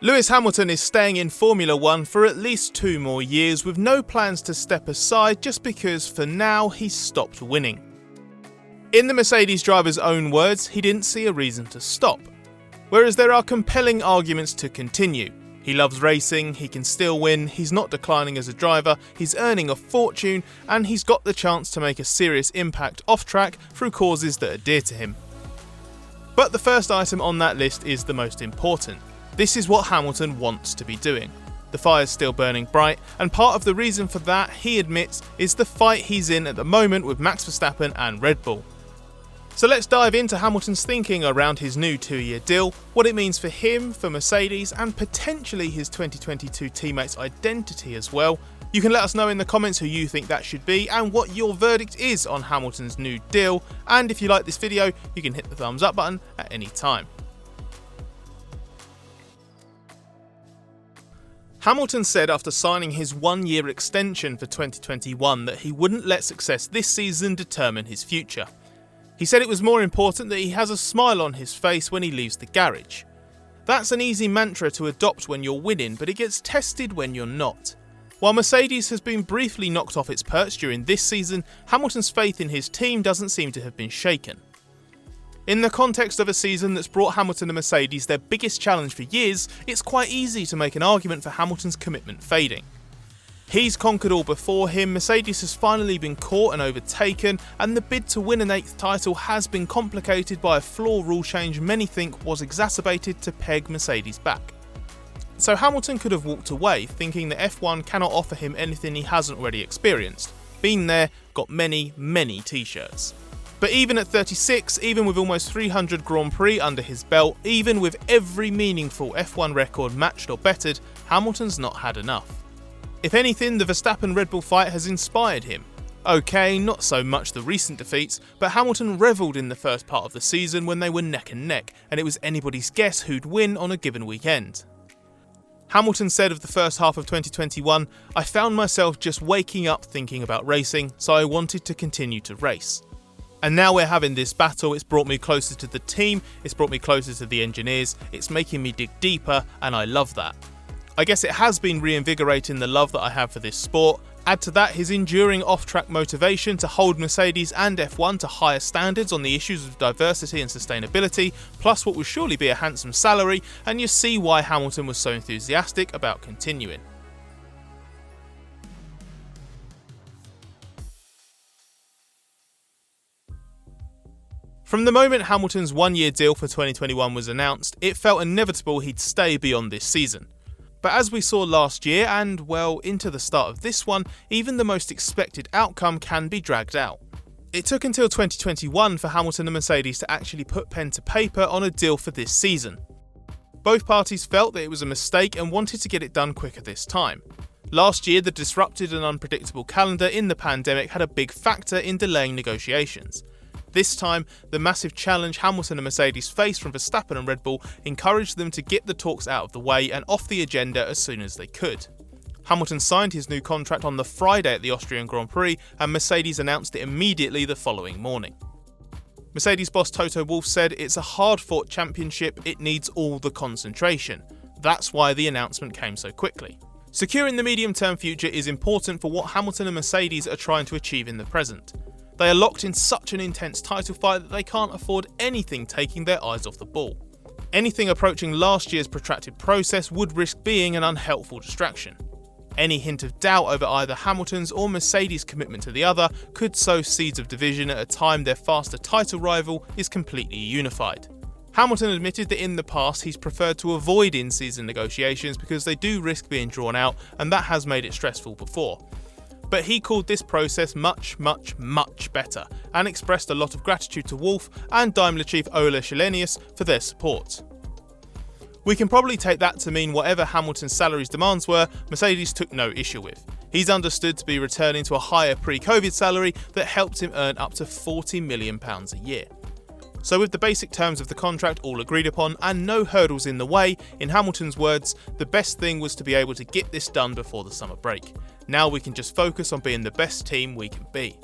Lewis Hamilton is staying in Formula 1 for at least 2 more years with no plans to step aside just because for now he's stopped winning. In the Mercedes driver's own words, he didn't see a reason to stop. Whereas there are compelling arguments to continue. He loves racing, he can still win, he's not declining as a driver, he's earning a fortune, and he's got the chance to make a serious impact off track through causes that are dear to him. But the first item on that list is the most important. This is what Hamilton wants to be doing. The fire's still burning bright, and part of the reason for that, he admits, is the fight he's in at the moment with Max Verstappen and Red Bull. So let's dive into Hamilton's thinking around his new 2-year deal, what it means for him, for Mercedes, and potentially his 2022 teammates' identity as well. You can let us know in the comments who you think that should be and what your verdict is on Hamilton's new deal. And if you like this video, you can hit the thumbs up button at any time. Hamilton said after signing his 1-year extension for 2021 that he wouldn't let success this season determine his future. He said it was more important that he has a smile on his face when he leaves the garage. That's an easy mantra to adopt when you're winning, but it gets tested when you're not. While Mercedes has been briefly knocked off its perch during this season, Hamilton's faith in his team doesn't seem to have been shaken. In the context of a season that's brought Hamilton and Mercedes their biggest challenge for years, it's quite easy to make an argument for Hamilton's commitment fading. He's conquered all before him, Mercedes has finally been caught and overtaken, and the bid to win an 8th title has been complicated by a floor rule change many think was exacerbated to peg Mercedes back. So Hamilton could have walked away, thinking that F1 cannot offer him anything he hasn't already experienced. Been there, got many t-shirts. But even at 36, even with almost 300 Grand Prix under his belt, even with every meaningful F1 record matched or bettered, Hamilton's not had enough. If anything, the Verstappen-Red Bull fight has inspired him. Okay, not so much the recent defeats, but Hamilton revelled in the first part of the season when they were neck and neck, and it was anybody's guess who'd win on a given weekend. Hamilton said of the first half of 2021, "I found myself just waking up thinking about racing, so I wanted to continue to race. And now we're having this battle, it's brought me closer to the team, it's brought me closer to the engineers, it's making me dig deeper, and I love that. I guess it has been reinvigorating the love that I have for this sport. Add to that his enduring off-track motivation to hold Mercedes and F1 to higher standards on the issues of diversity and sustainability, plus what will surely be a handsome salary, and you see why Hamilton was so enthusiastic about continuing." From the moment Hamilton's 1-year deal for 2021 was announced, it felt inevitable he'd stay beyond this season. But as we saw last year and, well, into the start of this one, even the most expected outcome can be dragged out. It took until 2021 for Hamilton and Mercedes to actually put pen to paper on a deal for this season. Both parties felt that it was a mistake and wanted to get it done quicker this time. Last year, the disrupted and unpredictable calendar in the pandemic had a big factor in delaying negotiations. This time, the massive challenge Hamilton and Mercedes faced from Verstappen and Red Bull encouraged them to get the talks out of the way and off the agenda as soon as they could. Hamilton signed his new contract on the Friday at the Austrian Grand Prix, and Mercedes announced it immediately the following morning. Mercedes boss Toto Wolff said, "It's a hard-fought championship, it needs all the concentration. That's why the announcement came so quickly." Securing the medium-term future is important for what Hamilton and Mercedes are trying to achieve in the present. They are locked in such an intense title fight that they can't afford anything taking their eyes off the ball. Anything approaching last year's protracted process would risk being an unhelpful distraction. Any hint of doubt over either Hamilton's or Mercedes' commitment to the other could sow seeds of division at a time their faster title rival is completely unified. Hamilton admitted that in the past he's preferred to avoid in-season negotiations because they do risk being drawn out, and that has made it stressful before. But he called this process much better and expressed a lot of gratitude to Wolff and Daimler chief Ola Källenius for their support. We can probably take that to mean whatever Hamilton's salary's demands were, Mercedes took no issue with. He's understood to be returning to a higher pre-Covid salary that helped him earn up to £40 million a year. So with the basic terms of the contract all agreed upon and no hurdles in the way, in Hamilton's words, the best thing was to be able to get this done before the summer break. Now we can just focus on being the best team we can be.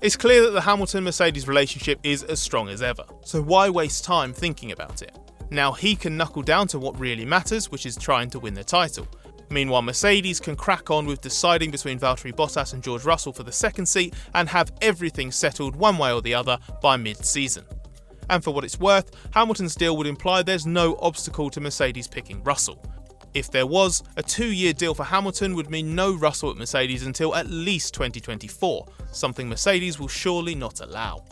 It's clear that the Hamilton-Mercedes relationship is as strong as ever, so why waste time thinking about it? Now he can knuckle down to what really matters, which is trying to win the title. Meanwhile, Mercedes can crack on with deciding between Valtteri Bottas and George Russell for the second seat and have everything settled one way or the other by mid-season. And for what it's worth, Hamilton's deal would imply there's no obstacle to Mercedes picking Russell. If there was, a 2-year deal for Hamilton would mean no Russell at Mercedes until at least 2024, something Mercedes will surely not allow.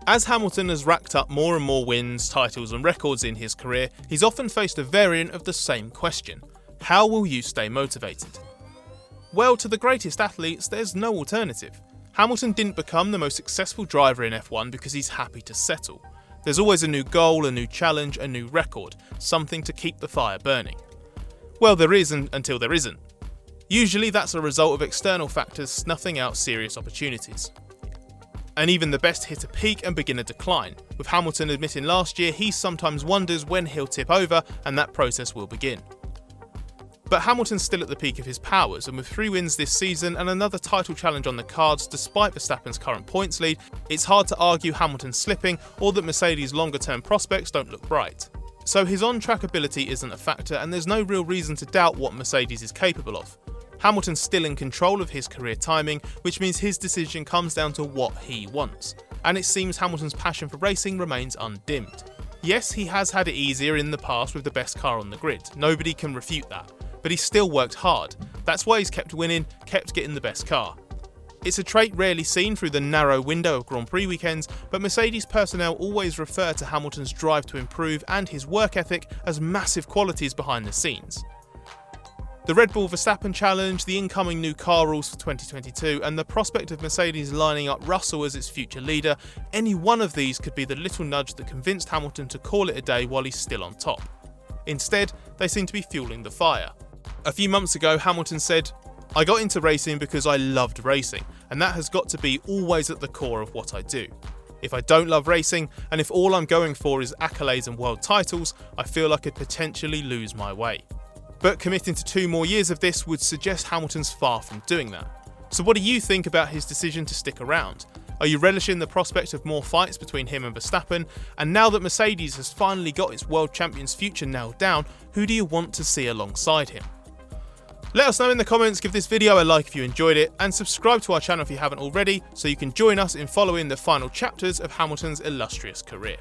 As Hamilton has racked up more and more wins, titles and records in his career, he's often faced a variant of the same question: how will you stay motivated? Well, to the greatest athletes, there's no alternative. Hamilton didn't become the most successful driver in F1 because he's happy to settle. There's always a new goal, a new challenge, a new record, something to keep the fire burning. Well, there isn't until there isn't. Usually that's a result of external factors snuffing out serious opportunities. And even the best hit a peak and begin a decline, with Hamilton admitting last year he sometimes wonders when he'll tip over and that process will begin. But Hamilton's still at the peak of his powers, and with 3 wins this season and another title challenge on the cards despite Verstappen's current points lead, it's hard to argue Hamilton's slipping or that Mercedes' longer term prospects don't look bright. So his on-track ability isn't a factor, and there's no real reason to doubt what Mercedes is capable of. Hamilton's still in control of his career timing, which means his decision comes down to what he wants. And it seems Hamilton's passion for racing remains undimmed. Yes, he has had it easier in the past with the best car on the grid, nobody can refute that. But he's still worked hard. That's why he's kept winning, kept getting the best car. It's a trait rarely seen through the narrow window of Grand Prix weekends, but Mercedes personnel always refer to Hamilton's drive to improve and his work ethic as massive qualities behind the scenes. The Red Bull Verstappen challenge, the incoming new car rules for 2022, and the prospect of Mercedes lining up Russell as its future leader, any one of these could be the little nudge that convinced Hamilton to call it a day while he's still on top. Instead, they seem to be fueling the fire. A few months ago, Hamilton said, "I got into racing because I loved racing, and that has got to be always at the core of what I do. If I don't love racing, and if all I'm going for is accolades and world titles, I feel I could potentially lose my way." But committing to 2 more years of this would suggest Hamilton's far from doing that. So what do you think about his decision to stick around? Are you relishing the prospect of more fights between him and Verstappen? And now that Mercedes has finally got its world champion's future nailed down, who do you want to see alongside him? Let us know in the comments, give this video a like if you enjoyed it, and subscribe to our channel if you haven't already, so you can join us in following the final chapters of Hamilton's illustrious career.